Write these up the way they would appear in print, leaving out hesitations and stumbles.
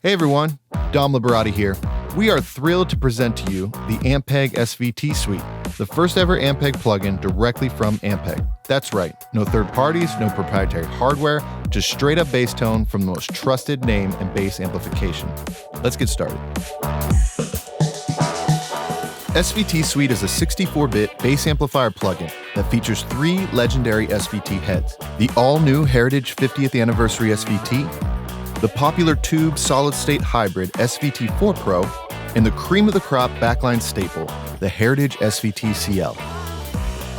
Hey everyone, Dom Liberati here. We are thrilled to present to you the Ampeg SVT Suite, the first ever Ampeg plugin directly from Ampeg. That's right, no third parties, no proprietary hardware, just straight up bass tone from the most trusted name in bass amplification. Let's get started. SVT Suite is a 64-bit bass amplifier plugin that features 3 legendary SVT heads: the all-new Heritage 50th Anniversary SVT, the popular tube solid-state hybrid SVT4 Pro, and the cream-of-the-crop backline staple, the Heritage SVT-CL.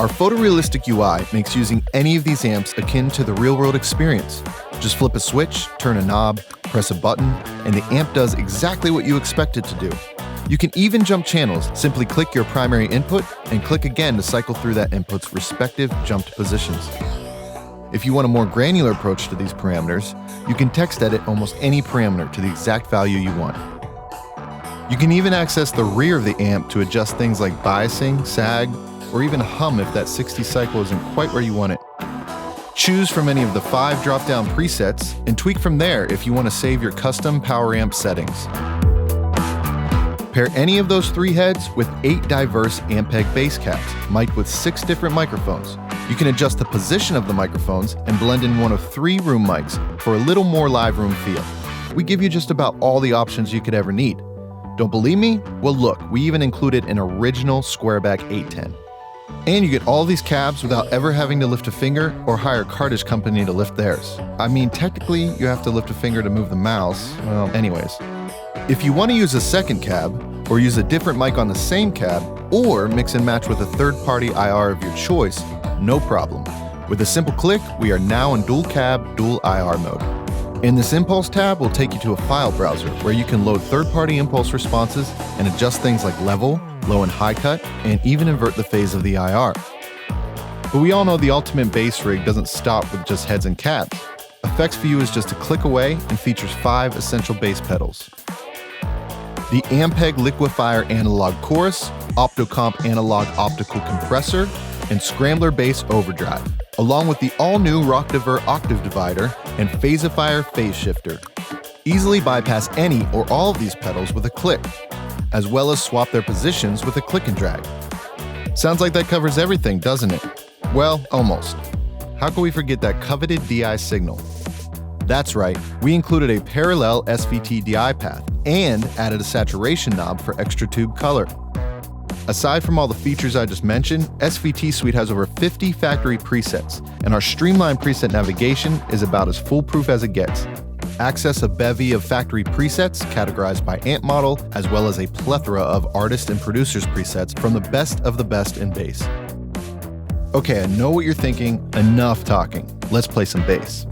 Our photorealistic UI makes using any of these amps akin to the real-world experience. Just flip a switch, turn a knob, press a button, and the amp does exactly what you expect it to do. You can even jump channels. Simply click your primary input and click again to cycle through that input's respective jumped positions. If you want a more granular approach to these parameters, you can text edit almost any parameter to the exact value you want. You can even access the rear of the amp to adjust things like biasing, sag, or even hum if that 60 cycle isn't quite where you want it. Choose from any of the 5 drop-down presets and tweak from there if you want to save your custom power amp settings. Pair any of those 3 heads with 8 diverse Ampeg bass caps, mic'd with 6 different microphones. You can adjust the position of the microphones and blend in one of 3 room mics for a little more live room feel. We give you just about all the options you could ever need. Don't believe me? Well look, we even included an original squareback 810. And you get all these cabs without ever having to lift a finger or hire a cartridge company to lift theirs. I mean, technically, you have to lift a finger to move the mouse. Well, anyways. If you want to use a second cab, or use a different mic on the same cab, or mix and match with a third-party IR of your choice, no problem. With a simple click, we are now in Dual-Cab, Dual-IR mode. In this Impulse tab, we'll take you to a file browser where you can load third-party impulse responses and adjust things like level, low and high cut, and even invert the phase of the IR. But we all know the ultimate bass rig doesn't stop with just heads and cabs. Effects View is just a click away and features 5 essential bass pedals: the Ampeg Liquefier Analog Chorus, Optocomp Analog Optical Compressor, and Scrambler Bass Overdrive, along with the all-new Rockdiver Octave Divider and Phasifier Phase Shifter. Easily bypass any or all of these pedals with a click, as well as swap their positions with a click and drag. Sounds like that covers everything, doesn't it? Well, almost. How can we forget that coveted DI signal? That's right, we included a parallel SVT-DI path and added a saturation knob for extra tube color. Aside from all the features I just mentioned, SVT Suite has over 50 factory presets, and our streamlined preset navigation is about as foolproof as it gets. Access a bevy of factory presets categorized by amp model, as well as a plethora of artist and producers presets from the best in bass. Okay, I know what you're thinking. Enough talking. Let's play some bass.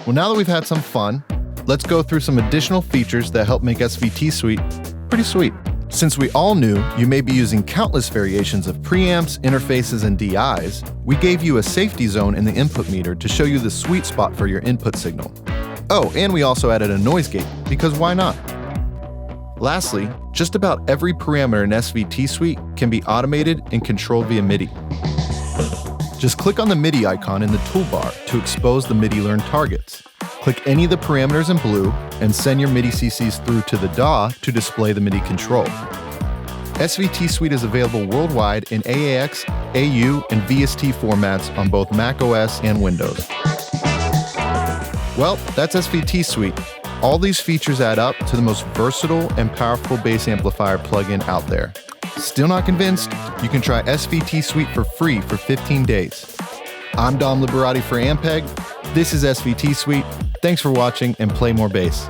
Well, now that we've had some fun, let's go through some additional features that help make SVT Suite pretty sweet. Since we all knew you may be using countless variations of preamps, interfaces, and DIs, we gave you a safety zone in the input meter to show you the sweet spot for your input signal. Oh, and we also added a noise gate, because why not? Lastly, just about every parameter in SVT Suite can be automated and controlled via MIDI. Just click on the MIDI icon in the toolbar to expose the MIDI learned targets. Click any of the parameters in blue and send your MIDI CCs through to the DAW to display the MIDI control. SVT Suite is available worldwide in AAX, AU, and VST formats on both Mac OS and Windows. Well, that's SVT Suite. All these features add up to the most versatile and powerful bass amplifier plugin out there. Still not convinced? You can try SVT Suite for free for 15 days. I'm Dom Liberati for Ampeg. This is SVT Suite. Thanks for watching and play more bass.